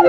Hello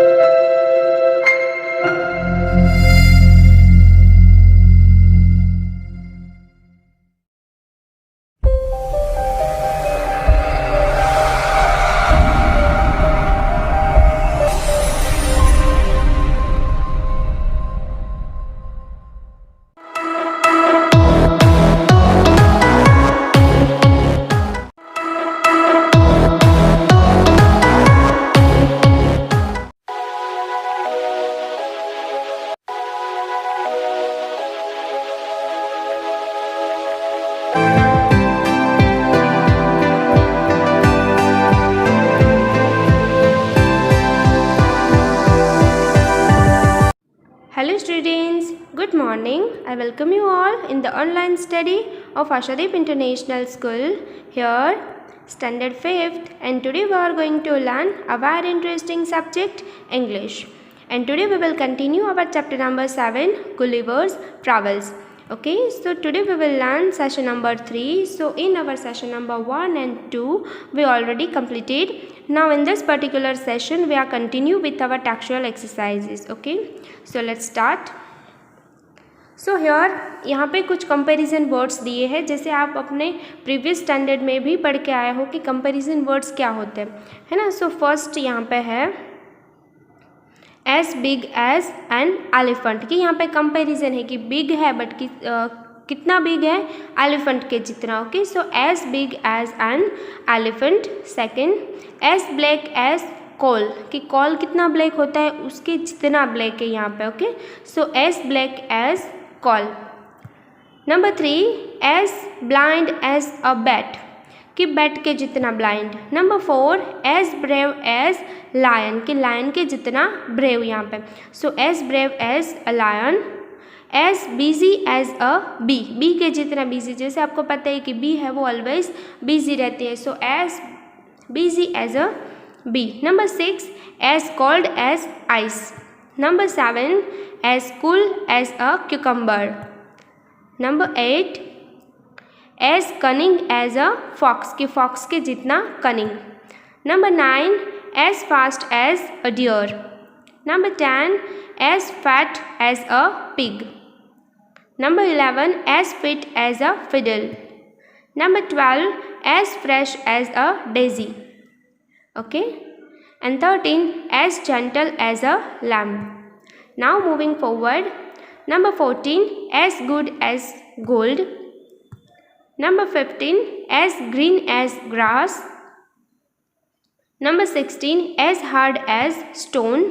students, good morning. I welcome you all in the online study of Ashadeep International School. Here, standard 5th, and today we are going to learn a very interesting subject, English. And today we will continue our chapter number 7, Gulliver's Travels. Okay, so today we will learn session number 3. So in our session number 1 and 2, we already completed. Now in this particular session, we are continue with our textual exercises. Okay, so let's start. So here यहाँ पे कुछ comparison words दिए हैं, जैसे आप अपने previous standard में भी पढ़ के आए हो कि कंपैरिजन वर्ड्स क्या होते हैं, है ना. सो फर्स्ट यहाँ पे है as big as an elephant, कि यहाँ पे कंपैरिजन है कि बिग है बट कितना बिग है, एलिफेंट के जितना. Okay, so as big as an elephant. Second, as black as coal, कि कोल कितना ब्लैक होता है, उसके जितना ब्लैक है यहाँ पे. Okay, so as black as coal. Number 3, as blind as a bat, कि बैट के जितना blind. Number 4, as brave as lion, कि लायन के जितना ब्रेव यहाँ पे. So as brave as a lion. As busy as a bee, bee के जितना बिजी, जैसे आपको पता है कि बी है वो ऑलवेज बिजी रहती है. So as busy as a bee. Number 6, as cold as ice. Number 7, as cool as a cucumber. Number 8, as cunning as a fox, कि फॉक्स के जितना cunning. Number 9, as fast as a deer. Number 10, as fat as a pig. Number 11, as fit as a fiddle. Number 12, as fresh as a daisy. Okay. And 13, as gentle as a lamb. Now moving forward. Number 14, as good as gold. Number 15, as green as grass. Number 16, as hard as stone.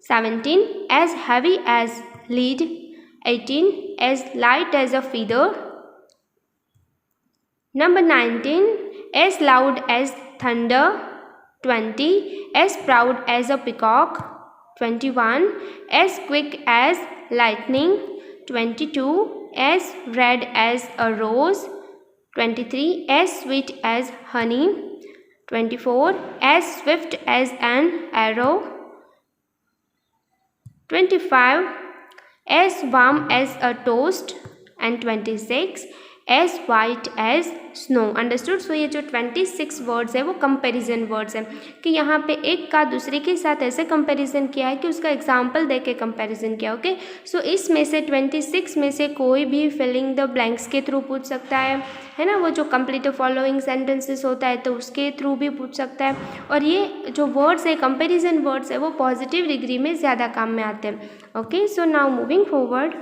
17, as heavy as lead. 18, as light as a feather. Number 19, as loud as thunder. 20, as proud as a peacock. 21, as quick as lightning. 22, as red as a rose. 23, as sweet as honey. 24, as swift as an arrow. 25, as warm as a toast. And 26, as white as snow. Understood. So ये जो 26 words है वो comparison words हैं, कि यहाँ पे एक का दूसरे के साथ ऐसे कंपैरिजन किया है कि उसका एग्जाम्पल दे के कंपेरिजन किया. ओके, सो इसमें से 26 में से कोई भी फिलिंग द ब्लैंक्स के थ्रू पूछ सकता है ना. वो जो कंप्लीट द फॉलोइंग सेंटेंसेस होता है तो उसके थ्रू भी पूछ सकता है. और ये जो वर्ड्स है कंपैरिजन वर्ड्स है वो पॉजिटिव डिग्री में ज़्यादा काम में आते हैं. Okay, so now moving forward.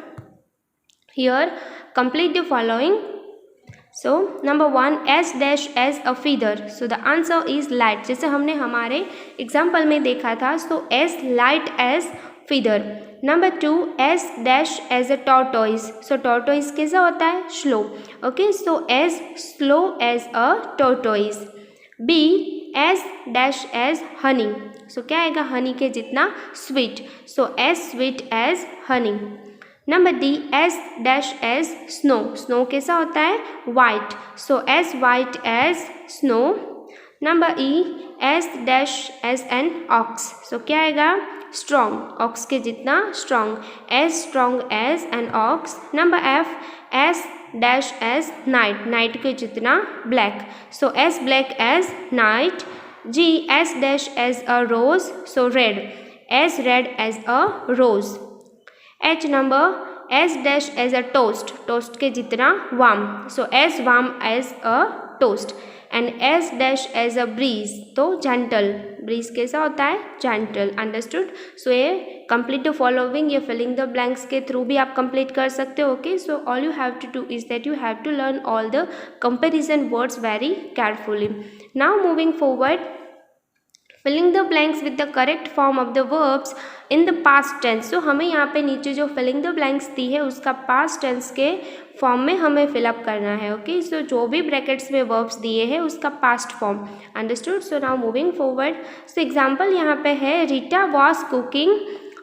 Here complete the following. So number 1, as dash as a feather. So the answer is light. जैसे हमने हमारे एग्जाम्पल में देखा था. So as light as feather. Number 2, as dash as a tortoise. So tortoise कैसा होता है, slow. Okay, so as slow as a tortoise. B, as dash as honey. So क्या आएगा, honey के जितना sweet. So as sweet as honey. Number D, as dash as snow. Snow कैसा होता है, white. So as white as snow. Number E, as dash as an ox. So क्या आएगा, strong. Ox के जितना strong. As strong as an ox. Number F, as dash as night. Night के जितना black. So as black as night. G, as dash as a rose. So red. as red as a rose. H number, as dash as a toast, toast के जितना warm, so as warm as a toast. And as dash as a breeze, तो gentle, breeze कैसा होता है, gentle, understood. So ये complete the following, ये filling the blanks के through भी आप complete कर सकते हो. Okay, so all you have to do is that you have to learn all the comparison words very carefully. Now moving forward, filling the blanks with the correct form of the verbs in the past tense. So हमें यहाँ पे नीचे जो filling the blanks दी है उसका past tense के form में हमें फिलअप करना है. ओके, सो जो भी ब्रैकेट्स में वर्ब्स दिए हैं उसका past form. Understood. So now moving forward, so example यहाँ पे है रीटा वॉज कुकिंग,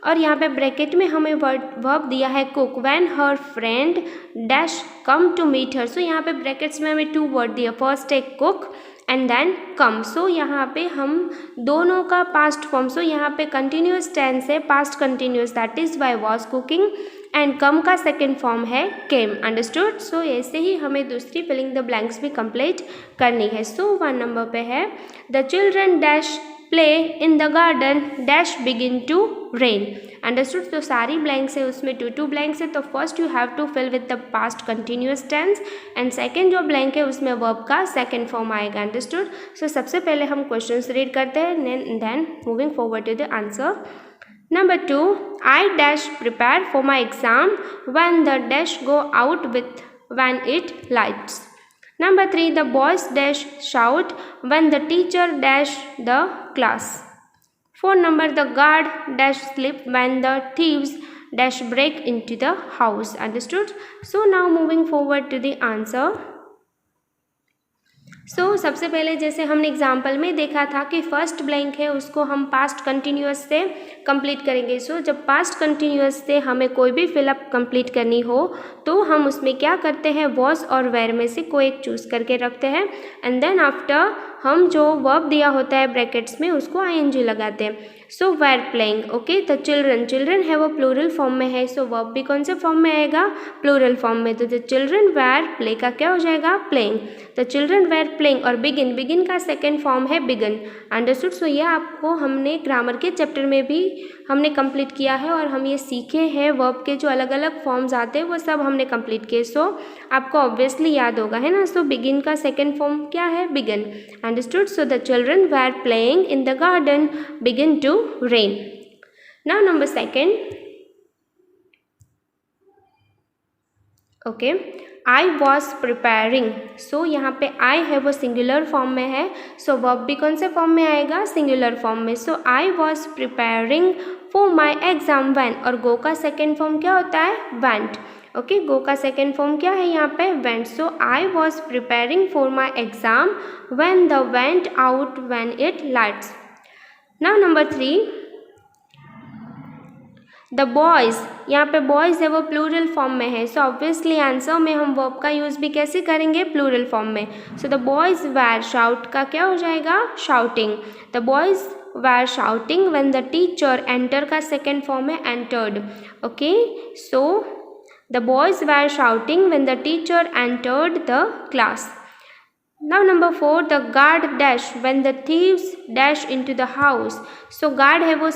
और यहाँ पे ब्रैकेट में हमें वर्ब दिया है cook when her friend dash come to meet her. So यहाँ पे ब्रैकेट्स में हमें 2 वर्ड दिया, फर्स्ट है कुक एंड देन कम. सो यहाँ पे हम दोनों का पास्ट फॉर्म, सो यहाँ पे कंटिन्यूस टेंस है, past continuous, that is why was cooking, and come का सेकेंड फॉर्म है केम. अंडरस्टूड. सो ऐसे ही हमें दूसरी फिलिंग द ब्लैंक्स भी कंप्लीट करनी है. सो 1 नंबर पे है the children dash play in the garden dash begin to rain. Understood. तो सारी ब्लैंक्स है उसमें 2 ब्लैंक्स है, तो first you have to fill with the past continuous tense, and second जो ब्लैंक है उसमें वर्ब का सेकंड फॉर्म आएगा. अंडरस्टूड. सो सबसे पहले हम क्वेश्चंस रीड करते हैं, then moving forward to the answer. Number 2, I dash prepare for my exam when the dash go out with when it lights. Number 3, the boys dash shout when the teacher dash the class. 4 number, the guard dash sleep when the thieves dash break into the house. Understood? So now moving forward to the answer. सबसे पहले जैसे हमने example में देखा था कि first blank है उसको हम पास्ट कंटिन्यूअस से कंप्लीट करेंगे. जब पास्ट कंटिन्यूअस से हमें कोई भी फिलअप कंप्लीट करनी हो तो हम उसमें क्या करते हैं, वॉज और वेयर में से कोई एक चूज़ करके रखते हैं, एंड देन आफ्टर हम जो वर्ब दिया होता है ब्रैकेट्स में उसको आईएनजी लगाते हैं. So were playing. ओके, तो चिल्ड्रन है वो प्लूरल फॉर्म में है, सो वर्ब भी कौन से फॉर्म में आएगा, प्लूरल फॉर्म में. तो चिल्ड्रन वेर प्ले का क्या हो जाएगा, प्लेइंग. तो चिल्ड्रन वेर प्लेइंग. और बिगिन का सेकेंड फॉर्म है बिगन. अंडरस्टूड. सो ये आपको हमने ग्रामर के चैप्टर में भी हमने कंप्लीट किया है, और हम ये सीखे हैं वर्ब के जो अलग अलग फॉर्म्स आते हैं वो सब हमने कंप्लीट किए. सो आपको ऑब्वियसली याद होगा, है ना. सो बिगिन का सेकेंड फॉर्म क्या है, began. Understood. So the children were playing in the garden begin to rain. Now number 2. Okay, I was preparing. So यहाँ पे I है वो सिंगुलर फॉर्म में है, सो वर्ब भी कौन से फॉर्म में आएगा, सिंगुलर फॉर्म में. सो I was preparing for my exam when, और go का सेकेंड फॉर्म क्या होता है, went. ओके, गो का सेकेंड फॉर्म क्या है यहाँ पे, went. So I was preparing for my exam when the went out when it lights. Now number 3, the boys. यहाँ पे बॉयज़ है वो प्लूरल फॉर्म में है, सो ऑब्वियसली आंसर में हम वर्ब का यूज़ भी कैसे करेंगे, प्लूरल फॉर्म में. सो द बॉयज़ वैर, शाउट का क्या हो जाएगा, शाउटिंग. द बॉयज़ वैर shouting when the teacher, enter का सेकेंड फॉर्म है entered. Okay, so the boys were shouting when the teacher entered the class. Now number 4, the guard dash when the thieves dash into the house. So guard है वो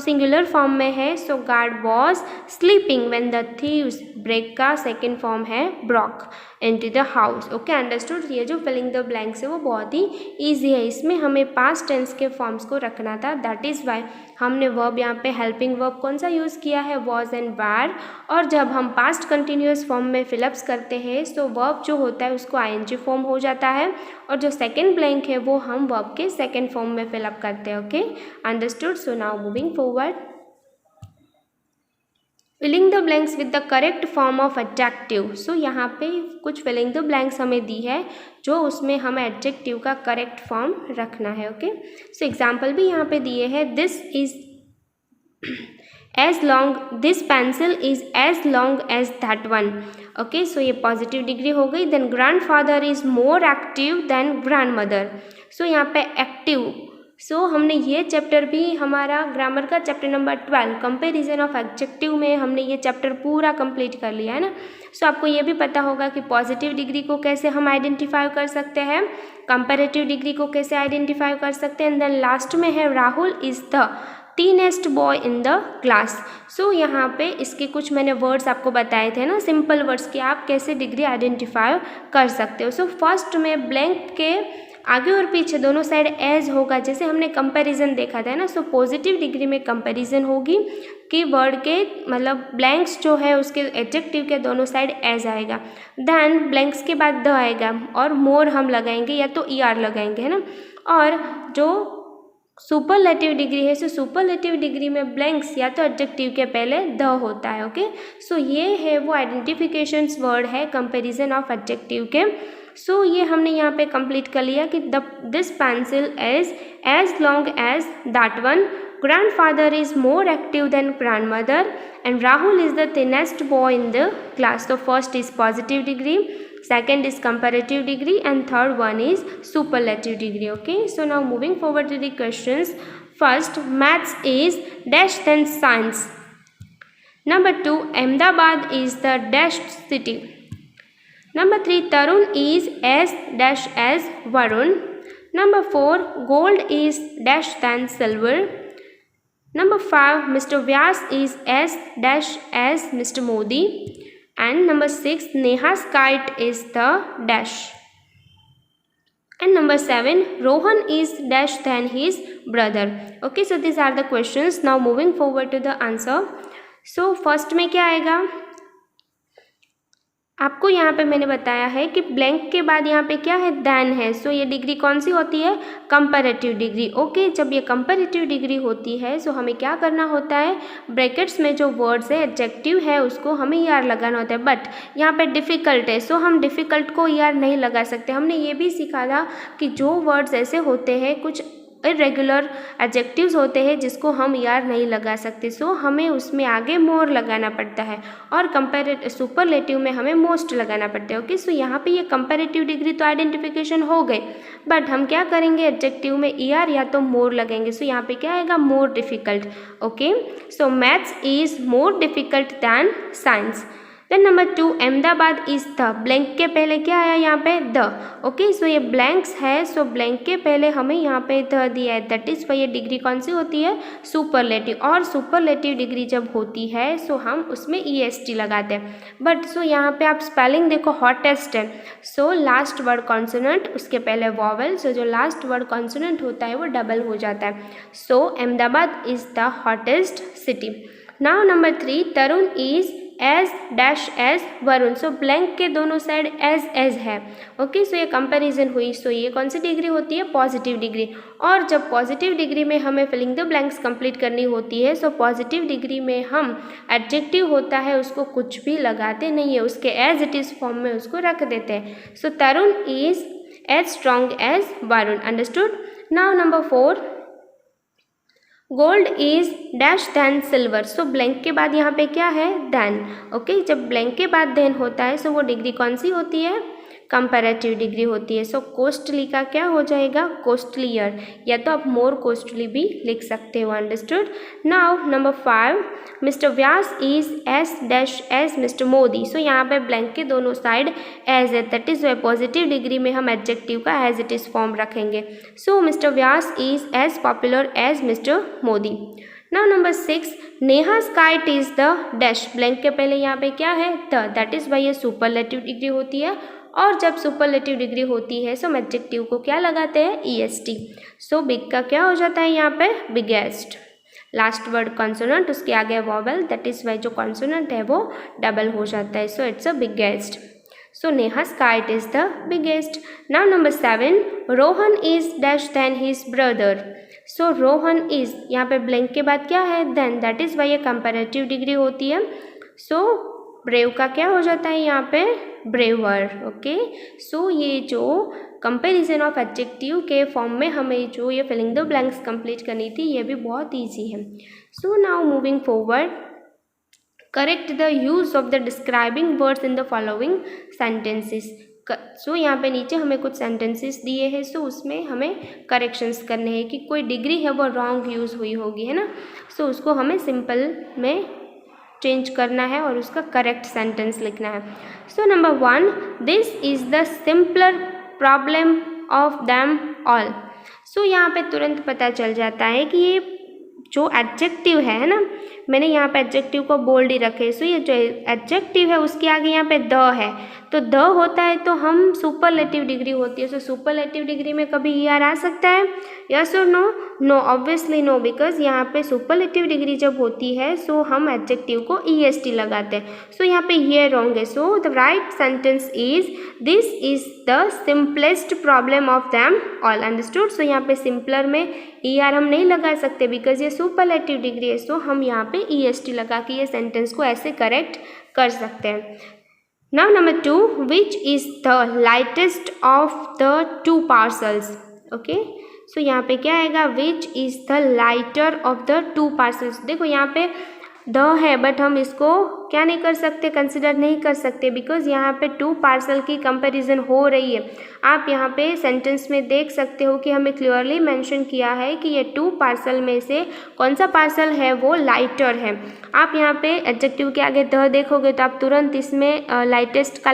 singular form में है, so guard was sleeping when the thieves, break का second form है broke, into the house. Okay, understood. ये जो filling the blanks है वो बहुत ही ईजी है, इसमें हमें पास्ट टेंस के फॉर्म्स को रखना था, दैट इज़ वाई हमने वर्ब यहाँ पे हेल्पिंग वर्ब कौन सा यूज़ किया है, वॉज एंड वैर. और जब हम पास्ट कंटिन्यूअस फॉर्म में फिलअप्स करते हैं तो वर्ब जो होता है उसको आईएनजी फॉर्म हो जाता है, और जो सेकेंड ब्लैंक है वो हम वर्ब के सेकेंड फॉर्म में फिलअप करते हैं. Okay, understood. So now moving forward, filling the blanks with the correct form of adjective. So यहाँ पे कुछ फिलिंग द ब्लैंक्स हमें दी है जो उसमें हमें एडजेक्टिव का करेक्ट फॉर्म रखना है. ओके, सो एग्जाम्पल भी यहाँ पे दिए हैं. This is as long, this pencil is as long as that one. Okay, so ये पॉजिटिव डिग्री हो गई. Then grand father is more active then grand mother. So यहाँ पे एक्टिव, सो हमने ये चैप्टर भी हमारा ग्रामर का chapter number 12 comparison of adjective में हमने ये चैप्टर पूरा कंप्लीट कर लिया है ना. सो आपको ये भी पता होगा कि पॉजिटिव डिग्री को कैसे हम आइडेंटिफाई कर सकते हैं, कंपैरेटिव डिग्री को कैसे आइडेंटिफाई कर सकते हैं. एंड देन लास्ट में है Rahul is the thinnest boy in the class. So यहाँ पे इसके कुछ मैंने वर्ड्स आपको बताए थे ना, सिंपल वर्ड्स कि आप कैसे डिग्री आइडेंटिफाई कर सकते हो। सो फर्स्ट में ब्लैंक के आगे और पीछे दोनों साइड एज होगा, जैसे हमने कंपैरिजन देखा था ना। सो पॉजिटिव डिग्री में कंपैरिजन होगी कि वर्ड के मतलब ब्लैंक्स जो है उसके एडजेक्टिव के दोनों साइड एज आएगा। देन ब्लैंक्स के बाद द आएगा और मोर हम लगाएंगे या तो ER लगाएंगे, है ना। और जो सुपरलेटिव डिग्री है, सो सुपरलेटिव डिग्री में ब्लैंक्स या तो एडजेक्टिव के पहले द होता है। ओके, सो ये है वो आइडेंटिफिकेशंस वर्ड है कंपैरिजन ऑफ एडजेक्टिव के। सो ये हमने यहाँ पे कंप्लीट कर लिया कि this pencil is as long as that one, grandfather is more active then grandmother, and Rahul is the thinnest boy in the class. तो first is positive degree, second is comparative degree, and third one is superlative degree. Okay, so now moving forward to the questions. First, maths is dash then science. Number 2, Ahmedabad is the dash city. Number 3, Tarun is as dash as Varun. Number 4, gold is dash than silver. Number 5, Mr. Vyas is as dash as Mr. Modi. And number 6, Neha's kite is the dash. And number 7, Rohan is dash than his brother. Okay, so these are the questions. Now moving forward to the answer. So first में क्या आएगा, आपको यहाँ पे मैंने बताया है कि ब्लैंक के बाद यहाँ पे क्या है, देन है। सो ये डिग्री कौन सी होती है, कंपैरेटिव डिग्री। ओके, जब ये कंपैरेटिव डिग्री होती है सो हमें क्या करना होता है, ब्रैकेट्स में जो वर्ड्स है एडजेक्टिव है उसको हमें ER लगाना होता है। बट यहाँ पे डिफ़िकल्ट है, सो हम डिफ़िकल्ट को ER नहीं लगा सकते। हमने ये भी सीखा था कि जो वर्ड्स ऐसे होते हैं, कुछ इरेगुलर एडजेक्टिव्स होते हैं जिसको हम ER नहीं लगा सकते, सो हमें उसमें आगे मोर लगाना पड़ता है, और सुपरलेटिव में हमें मोस्ट लगाना पड़ता है। ओके, सो यहाँ पे ये कंपैरेटिव डिग्री तो आइडेंटिफिकेशन हो गए, बट हम क्या करेंगे, एडजेक्टिव में ER या तो मोर लगेंगे। सो यहाँ पे क्या आएगा, more difficult. Okay, so maths is more difficult than science. Then number 2, Ahmedabad is the, blank के पहले क्या आया यहाँ पे, द। ओके, सो ये ब्लैंक्स है, सो ब्लैंक के पहले हमें यहाँ पे द दिया है, दैट इज वाई ये डिग्री कौन सी होती है, सुपरलेटिव। और सुपरलेटिव डिग्री जब होती है सो हम उसमें EST लगाते हैं। बट सो यहाँ पे आप स्पेलिंग देखो, हॉटेस्ट है, सो लास्ट वर्ड कॉन्सोनेंट उसके पहले वॉवल, सो जो लास्ट वर्ड कॉन्सोनेंट होता है वो डबल हो जाता है। So Ahmedabad is the hottest city. Now number 3, Tarun is as dash as Varun. So blank के दोनों साइड एज है। ओके, सो ये कंपैरिजन हुई, सो ये कौन सी डिग्री होती है, पॉजिटिव डिग्री। और जब पॉजिटिव डिग्री में हमें फिलिंग द ब्लैंक्स कंप्लीट करनी होती है, सो पॉजिटिव डिग्री में हम एडजेक्टिव होता है उसको कुछ भी लगाते नहीं है, उसके एज इट इज़ फॉर्म में उसको रख देते हैं। So Tarun is as strong as Varun. Understood. Now number 4, gold is dash than silver. So blank के बाद यहाँ पे क्या है, देन। ओके, जब ब्लैंक के बाद देन होता है सो वो डिग्री कौन सी होती है, कंपैरेटिव डिग्री होती है। सो कोस्टली का क्या हो जाएगा, कोस्टलियर, या तो आप मोर कोस्टली भी लिख सकते हो। Understood. Now number 5, mister Vyas is as dash as mister Modi. So यहाँ पे ब्लैंक के दोनों साइड एज है, दैट इज पॉजिटिव डिग्री में हम एडजेक्टिव का एज इट इज फॉर्म रखेंगे। So mister Vyas is as popular as mister Modi. Now number 6, Neha's kite is the dash. Blank के पहले यहाँ पे क्या है, द, दैट इज वाई ये सुपरलेटिव डिग्री होती है। और जब सुपरलेटिव डिग्री होती है सो एडजेक्टिव को क्या लगाते हैं, EST। सो बिग का क्या हो जाता है यहाँ पे, बिगेस्ट। लास्ट वर्ड कॉन्सोनेंट उसके आगे वॉवल, दैट इज वाई जो कॉन्सोनेंट है वो डबल हो जाता है। So it's a biggest. So Neha's kite is the biggest. Now number 7, Rohan is dash than his brother. So Rohan is, यहाँ पे ब्लैंक के बाद क्या है, देन, दैट इज वाई ये कंपैरेटिव डिग्री होती है। सो ब्रेव का क्या हो जाता है यहाँ पे, ब्रेवर। ओके, सो ये जो कंपैरिजन ऑफ एडजेक्टिव के फॉर्म में हमें जो ये फिलिंग द ब्लैंक्स कंप्लीट करनी थी, ये भी बहुत ईजी है। So now moving forward, correct the use of the describing words in the following sentences. So यहाँ पे नीचे हमें कुछ सेंटेंसेस दिए हैं, सो उसमें हमें करेक्शंस करने हैं कि कोई डिग्री है वो रॉन्ग यूज़ हुई होगी, है ना। सो उसको हमें सिंपल में चेंज करना है और उसका करेक्ट सेंटेंस लिखना है। So number 1, this is the simpler problem of them all. So यहाँ पे तुरंत पता चल जाता है कि ये जो एडजेक्टिव है ना, मैंने यहाँ पे एडजेक्टिव को बोल्ड ही रखे। सो ये जो एडजेक्टिव है उसके आगे यहाँ पे द है, तो द होता है तो हम सुपरलेटिव डिग्री होती है। सो सुपरलेटिव डिग्री में कभी ER आ सकता है, यस और no? No, obviously no, because यहाँ पे सुपरलेटिव डिग्री जब होती है सो हम एडजेक्टिव को EST लगाते हैं। सो यहाँ पे ये रॉन्ग है। So the right sentence is this is the simplest problem of them all. Understood? So यहाँ पे सिंपलर में ER हम नहीं लगा सकते बिकॉज ये सुपरलेटिव डिग्री है। सो हम यहाँ पे EST लगा के ये सेंटेंस को ऐसे करेक्ट कर सकते हैं। Now number 2, which is the lightest of the two parcels. Okay, so यहाँ पे क्या आएगा? Which is the lighter of the two parcels. देखो यहाँ पे द है बट हम इसको क्या नहीं कर सकते, कंसिडर नहीं कर सकते बिकॉज यहाँ पे टू पार्सल की कंपैरिजन हो रही है। आप यहाँ पे सेंटेंस में देख सकते हो कि हमें क्लियरली मेंशन किया है कि ये टू पार्सल में से कौन सा पार्सल है वो लाइटर है। आप यहाँ पे एडजेक्टिव के आगे द देखोगे तो आप तुरंत इसमें लाइटेस्ट का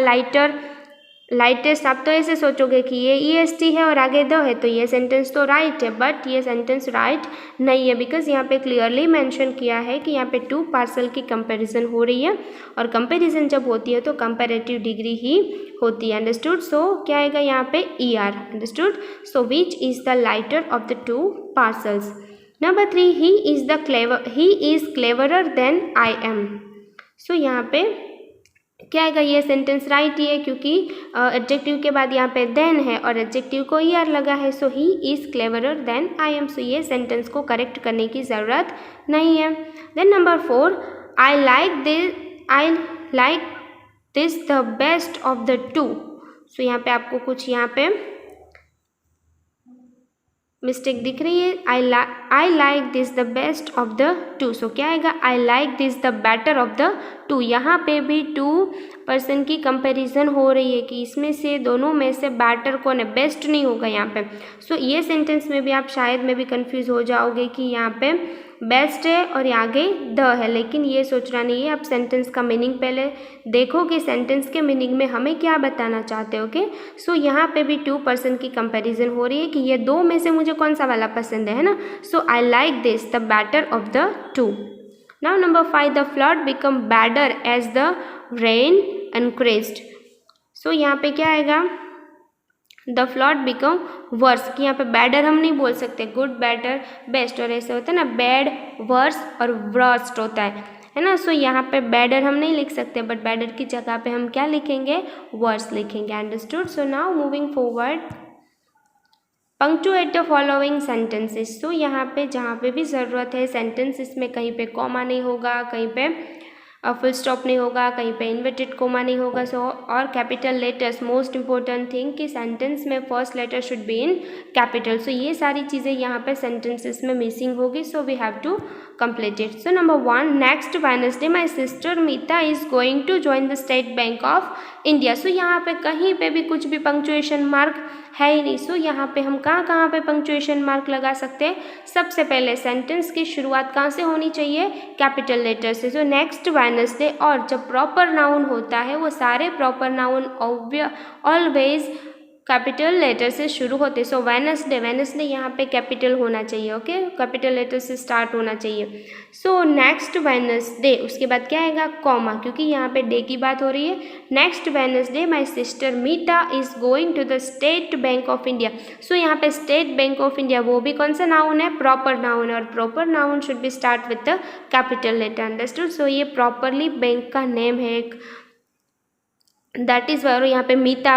लाइटेस्ट आप तो ऐसे सोचोगे कि ये EST है और आगे द है तो ये सेंटेंस तो राइट है, बट ये सेंटेंस राइट नहीं है बिकॉज यहाँ पे क्लियरली मेंशन किया है कि यहाँ पे टू पार्सल की कंपैरिजन हो रही है और कंपैरिजन जब होती है तो कंपैरेटिव डिग्री ही होती है। अंडरस्टूड? सो क्या आएगा यहाँ पे? ER। Understood? So which is the lighter of the two parcels. Number 3, he is cleverer then I am. So यहाँ पे क्या आएगा? ये सेंटेंस राइट ही है क्योंकि एडजेक्टिव के बाद यहाँ पे देन है और एडजेक्टिव को ER लगा है। So he is cleverer then I am. So ये सेंटेंस को करेक्ट करने की ज़रूरत नहीं है। Then number 4, I like this the best of the two. So यहाँ पे आपको कुछ यहाँ पे मिस्टेक दिख रही है। I like this the best of the two. So क्या आएगा? I like this the better of the two. यहाँ पे भी टू पर्सन की कंपैरिजन हो रही है कि इसमें से दोनों में से बेटर कौन है, बेस्ट नहीं होगा यहाँ पे। सो ये सेंटेंस में भी आप शायद में भी कंफ्यूज हो जाओगे कि यहाँ पे बेस्ट है और आगे द है, लेकिन ये सोचना नहीं है। आप सेंटेंस का मीनिंग पहले देखो कि सेंटेंस के मीनिंग में हमें क्या बताना चाहते हो। ओके, सो यहाँ पे भी टू पर्सन की कंपैरिजन हो रही है कि ये दो में से मुझे कौन सा वाला पसंद है ना। So I like this the better of the two. Now number 5, the flood become badder as the rain increased। So यहाँ पे क्या आएगा? The flood become worse. कि यहाँ पे बैडर हम नहीं बोल सकते, गुड बैटर बेस्ट, और ऐसे होता है ना बैड वर्स और वर्स्ट होता है ना। सो यहाँ पे बैडर हम नहीं लिख सकते बट बैडर की जगह पे हम क्या लिखेंगे? वर्स लिखेंगे। Understood? So now moving forward, punctuate the following sentences. So यहाँ पे जहाँ पे भी ज़रूरत है सेंटेंसेस में कहीं पे कॉमा नहीं होगा, कहीं पे फुल स्टॉप नहीं होगा, कहीं पे इन्वर्टेड कोमा नहीं होगा। सो और capital letters, most important thing कि सेंटेंस में first letter should be in capital. So ये सारी चीज़ें यहाँ पे सेंटेंसेस में मिसिंग होगी। So we have to complete it. So number 1, next Wednesday my sister Meeta is going to join the State Bank of India. So यहाँ पे कहीं पे भी कुछ भी पंक्चुएशन मार्क है ही नहीं। सो यहाँ पे हम कहाँ पे पंक्चुएशन मार्क लगा सकते हैं? सबसे पहले सेंटेंस की शुरुआत कहाँ से होनी चाहिए? कैपिटल लेटर से। सो नेक्स्ट वेडनेसडे, और जब प्रॉपर नाउन होता है वो सारे proper noun always capital letter से शुरू होते। सो वेडनेसडे यहाँ पे कैपिटल होना चाहिए। ओके, कैपिटल लेटर से स्टार्ट होना चाहिए। सो नेक्स्ट वेडनेसडे, उसके बाद क्या आएगा? कॉमा, क्योंकि यहाँ पे डे की बात हो रही है। Next Wednesday my sister Meeta is going to the State Bank of India. So यहाँ पे स्टेट बैंक ऑफ इंडिया वो भी कौन सा नाउन है? प्रॉपर नाउन है, और proper noun should be start with the capital letter. Understood? So ये प्रॉपरली बैंक का नेम है एक, दैट इज़ वाई। यहाँ पे मीता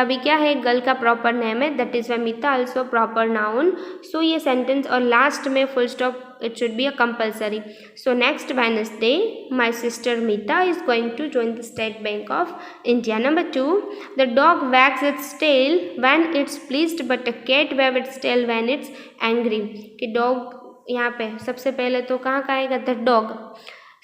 भी क्या है? गर्ल का प्रॉपर नेम है, that is why Meeta also proper noun. So ये सेंटेंस और लास्ट में full stop it should be a compulsory. So next Wednesday my sister Meeta is going to join the State Bank of India. Number 2, the dog wags its tail when it's pleased but a cat wag its tail when it's angry. कि dog यहाँ पे सबसे पहले तो कहाँ का आएगा? The dog.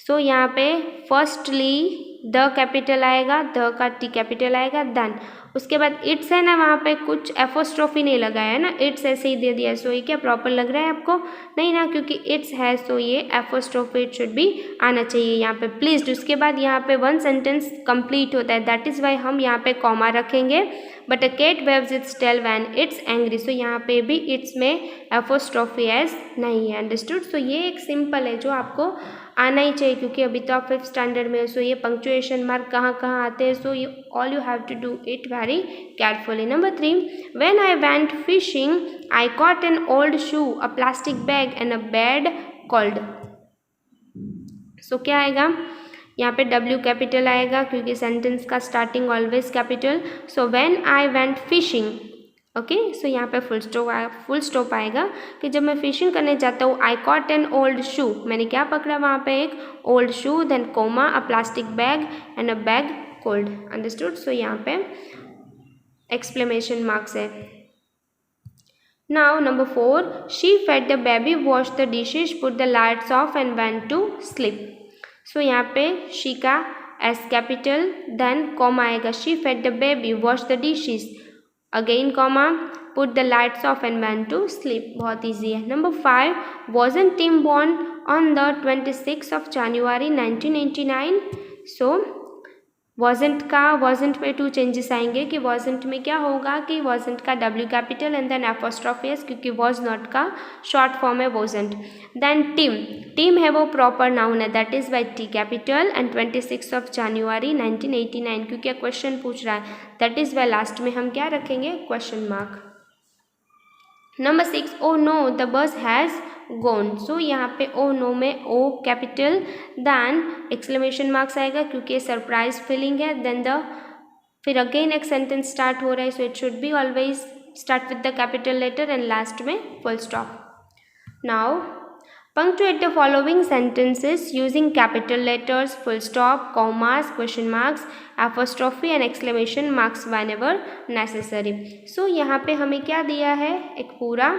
सो यहाँ पे फर्स्टली द कैपिटल आएगा, द का टी कैपिटल आएगा, देन उसके बाद इट्स है ना, वहाँ पे कुछ एपोस्ट्रोफी नहीं लगाया है ना, इट्स ऐसे ही दे दिया। सो ये क्या प्रॉपर लग रहा है आपको? नहीं ना, क्योंकि इट्स है सो ये एपोस्ट्रोफी इट शुड भी आना चाहिए यहाँ पे प्लीज्ड। उसके बाद यहाँ पे वन सेंटेंस कंप्लीट होता है, दैट इज़ वाई हम यहाँ पे कॉमा रखेंगे। But a cat waves its tail when it's angry, so यहाँ पे भी इट्स में एपोस्ट्रोफी एस नहीं है। अंडरस्टूड? सो ये एक सिंपल है जो आपको आना ही चाहिए, क्योंकि अभी तो आप 5th स्टैंडर्ड में हो। सो ये पंक्चुएशन मार्क कहाँ कहाँ आते हैं, सो ये all you have to do it very carefully. Number 3, when I went fishing I caught an old shoe, a plastic bag and a bad cold. So क्या आएगा यहाँ पे? W कैपिटल आएगा, क्योंकि सेंटेंस का starting always capital. So when I went fishing, okay, so यहाँ पे full stop आएगा कि जब मैं फिशिंग करने जाता हूँ। I caught an old shoe, मैंने क्या पकड़ा वहाँ पे? एक old shoe, then comma, a plastic bag and a bad cold. Understood? So यहाँ पे एक्सक्लेमेशन मार्क्स है। Now number 4, she fed the baby, wash the dishes, put the lights off and went to sleep. So यहाँ पे she का S capital, then comma आएगा, she fed the baby, wash the dishes, again comma, put the lights off and went to sleep. बहुत easy है। Number 5, wasn't Tim born on the 26th of January 1989। So wasn't का wasn't में 2 changes आएंगे कि wasn't में क्या होगा कि वॉजेंट का W capital and then apostrophe S, क्योंकि वॉज नॉट का शॉर्ट फॉर्म है वॉजेंट। देन टिम, टिम है वो प्रॉपर नाउन है, that is by T capital and 26th of January 1989, क्योंकि क्वेश्चन पूछ रहा है, दैट इज बाई लास्ट में हम क्या रखेंगे? Question mark. Number 6, oh no the bus has gone. So यहाँ पे ओ नो में O capital, then exclamation marks आएगा क्योंकि सरप्राइज फीलिंग है। देन फिर अगेन एक सेंटेंस स्टार्ट हो रहा है, so it should be always start with the capital letter and last में full stop. Now punctuate the following sentences using capital letters, full stop, commas, question marks, apostrophe and exclamation marks whenever necessary. So यहाँ पे हमें क्या दिया है? एक पूरा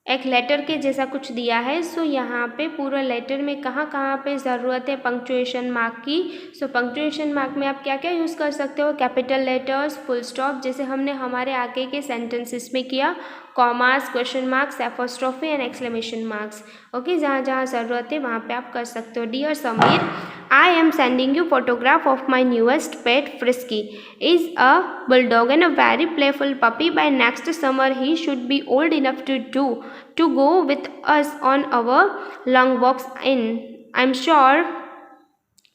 एक लेटर के जैसा कुछ दिया है। सो यहाँ पे पूरा लेटर में कहाँ कहाँ पे ज़रूरत है पंक्चुएशन मार्क की। सो पंक्चुएशन मार्क में आप क्या क्या यूज़ कर सकते हो? कैपिटल लेटर्स, फुल स्टॉप, जैसे हमने हमारे आगे के सेंटेंसेस में किया, commas, question marks, apostrophe and exclamation marks. Okay, जहाँ जहाँ ज़रूरत है वहाँ पे आप कर सकते हो। Dear Sameer, I am sending you photograph of my newest pet Frisky, is a bulldog and a very playful puppy. By next summer he should be old enough to go with us on our long walks in. I'm sure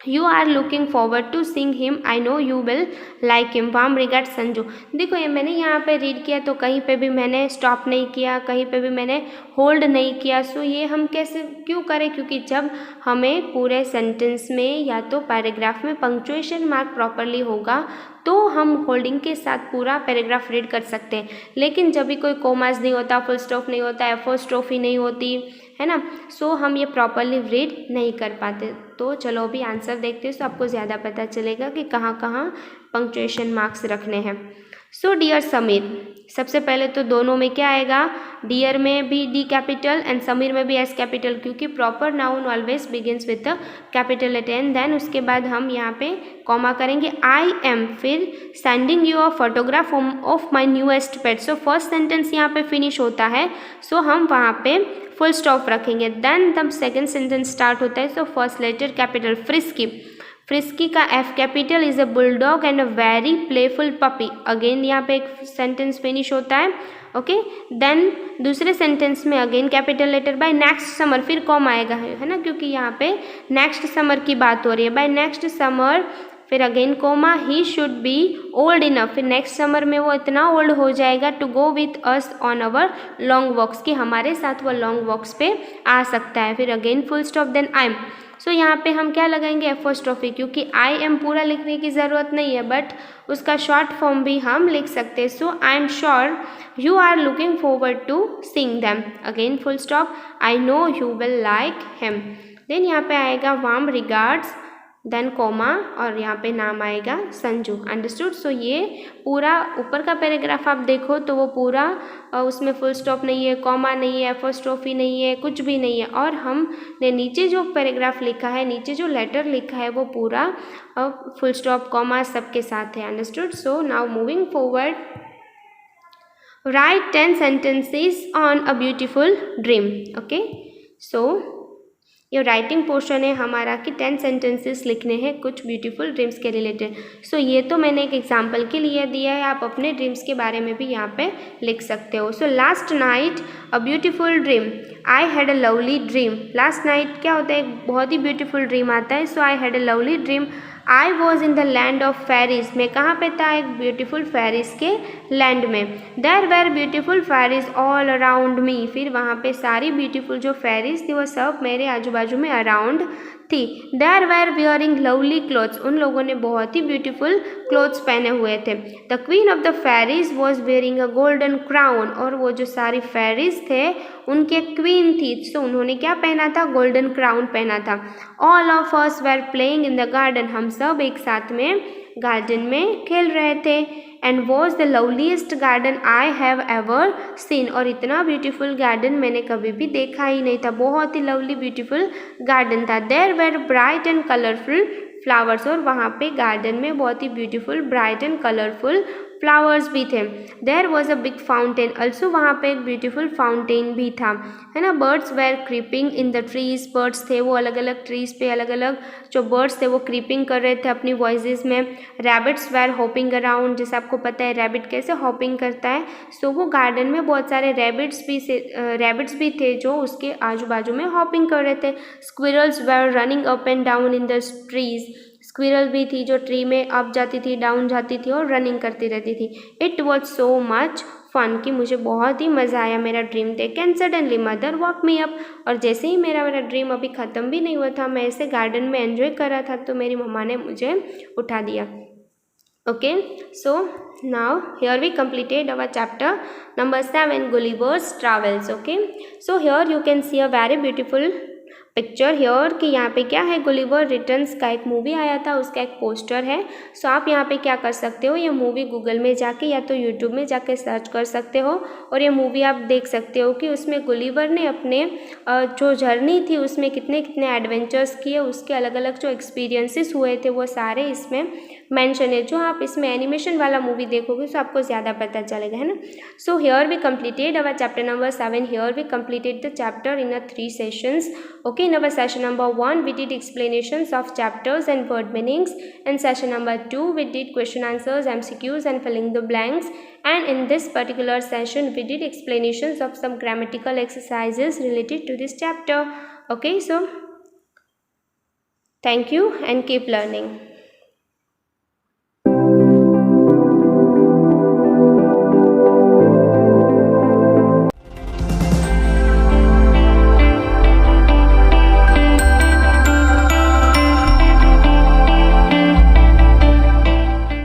you are looking forward to seeing him. I know you will like him. Warm regards Sanju. देखो ये मैंने यहाँ पे read किया तो कहीं पे भी मैंने स्टॉप नहीं किया, कहीं पे भी मैंने होल्ड नहीं किया। सो ये हम कैसे क्यों करें? क्योंकि जब हमें पूरे सेंटेंस में या तो पैराग्राफ में पंक्चुएशन मार्क प्रॉपरली होगा तो हम होल्डिंग के साथ पूरा पैराग्राफ रीड कर सकते हैं। लेकिन जब भी कोई कोमास नहीं होता, फुल स्टॉप नहीं होता, एपोस्ट्रोफी नहीं होती है ना, सो हम ये प्रॉपरली रीड नहीं कर पाते। तो चलो अभी आंसर देखते हैं, तो आपको ज़्यादा पता चलेगा कि कहाँ कहाँ पंक्चुएशन मार्क्स रखने हैं। सो डियर समीर, सबसे पहले तो दोनों में क्या आएगा? डियर में भी D कैपिटल एंड समीर में भी S कैपिटल, क्योंकि proper noun always begins with the capital letter. And then उसके बाद हम यहाँ पे कॉमा करेंगे, आई एम, फिर sending you a photograph of my newest pet. So first sentence यहाँ पे फिनिश होता है, सो हम वहाँ पे फुल स्टॉप रखेंगे। देन तब सेकेंड सेंटेंस स्टार्ट होता है, so first letter capital, Frisky, Frisky का F capital, is a bulldog and a very playful puppy. Again यहाँ पे एक सेंटेंस फिनिश होता है। ओके, देन दूसरे सेंटेंस में again capital letter, by next summer, फिर कॉम आएगा है ना, क्योंकि यहाँ पे नेक्स्ट समर की बात हो रही है। बाय नेक्स्ट समर, फिर again comma, he should be old enough, फिर नेक्स्ट समर में वो इतना ओल्ड हो जाएगा to go with us on our long walks, कि हमारे साथ वो लॉन्ग वॉक्स पे आ सकता है। फिर again full stop, then I am. So यहाँ पे हम क्या लगाएंगे? एपोस्ट्रोफी, क्योंकि आई एम पूरा लिखने की ज़रूरत नहीं है, बट उसका शॉर्ट फॉर्म भी हम लिख सकते हैं। So I am sure you are looking forward to seeing them, again full stop, I know you will like him. Then यहाँ पे आएगा वार्म रिगार्ड्स देन कॉमा और यहाँ पे नाम आएगा संजू। अंडरस्टूड। सो ये पूरा ऊपर का पैराग्राफ आप देखो तो वो पूरा उसमें फुल स्टॉप नहीं है, कॉमा नहीं है, एपोस्ट्रोफी नहीं है, कुछ भी नहीं है। और हमने नीचे जो पैराग्राफ लिखा है, नीचे जो लेटर लिखा है वो पूरा फुल स्टॉप कॉमा सबके साथ है। Understood. So now moving forward, write 10 sentences on a beautiful dream. Okay, so ये राइटिंग पोर्शन है हमारा कि 10 सेंटेंसेस लिखने हैं कुछ ब्यूटीफुल ड्रीम्स के रिलेटेड। सो ये तो मैंने एक एग्जांपल के लिए दिया है, आप अपने ड्रीम्स के बारे में भी यहाँ पे लिख सकते हो। So last night a beautiful dream, I had a lovely dream. Last night क्या होता है, एक बहुत ही ब्यूटीफुल ड्रीम आता है। So I had a lovely dream, I was in the land of fairies, मैं कहाँ पे था, एक ब्यूटीफुल फेरीज के लैंड में। There were beautiful fairies all around me, फिर वहाँ पे सारी ब्यूटीफुल जो फेरीज थी वो सब मेरे आजू बाजू में अराउंड थी। There were wearing lovely clothes, उन लोगों ने बहुत ही ब्यूटीफुल क्लोथ्स पहने हुए थे। The queen of the fairies was wearing a golden crown, और वो जो सारी फेरीज थे उनके क्वीन थी, तो उन्होंने क्या पहना था, गोल्डन क्राउन पहना था। All of us were playing in the garden, हम सब एक साथ में गार्डन में खेल रहे थे। And was the loveliest garden I have ever seen, और इतना ब्यूटीफुल गार्डन मैंने कभी भी देखा ही नहीं था, बहुत ही लवली ब्यूटीफुल गार्डन था। There were bright and colourful flowers, और वहाँ पे गार्डन में बहुत ही beautiful bright and colourful flowers भी थे। There was a big fountain, also वहाँ पे एक ब्यूटीफुल फाउंटेन भी था, है ना। Birds were creeping in the trees, birds थे वो अलग अलग ट्रीज पे, अलग अलग जो बर्ड्स थे वो क्रीपिंग कर रहे थे अपनी वॉइसेस में। रैबिट्स वेर हॉपिंग अराउंड, जैसे आपको पता है रैबिट कैसे हॉपिंग करता है। सो वो गार्डन में बहुत सारे रैबिट्स भी थे जो उसके आजू बाजू में हॉपिंग कर रहे थे। Squirrels were running up and down in the trees, squirrel भी थी जो ट्री में अप जाती थी, डाउन जाती थी और रनिंग करती रहती थी। It was so much fun, कि मुझे बहुत ही मज़ा आया मेरा ड्रीम देख। And suddenly mother woke me up, और जैसे ही मेरा ड्रीम अभी ख़त्म भी नहीं हुआ था, मैं ऐसे गार्डन में एंजॉय कर रहा था, तो मेरी मम्मा ने मुझे उठा दिया। Okay, so now here we completed our chapter number 7, Gulliver's Travels. Okay, so here you can see a very beautiful picture here कि यहाँ पे क्या है, गुलिवर रिटर्न्स का एक मूवी आया था, उसका एक पोस्टर है। सो आप यहाँ पे क्या कर सकते हो, ये मूवी गूगल में जाके या तो यूट्यूब में जाके सर्च कर सकते हो, और ये मूवी आप देख सकते हो कि उसमें गुलिवर ने अपने जो जर्नी थी उसमें कितने कितने एडवेंचर्स किए, उसके अलग अलग जो एक्सपीरियंसेस हुए थे वो सारे इसमें मेंशन है। जो आप इसमें एनिमेशन वाला मूवी देखोगे तो आपको ज़्यादा पता चलेगा, है ना। So here we completed our chapter number 7. Here we completed the chapter in 3 sessions. Okay, in our session number 1 we did explanations of chapters and word meanings. In session number 2 we did question answers, MCQs and filling the blanks. And in this particular session we did explanations of some grammatical exercises related to this chapter. Okay, so thank you and keep learning.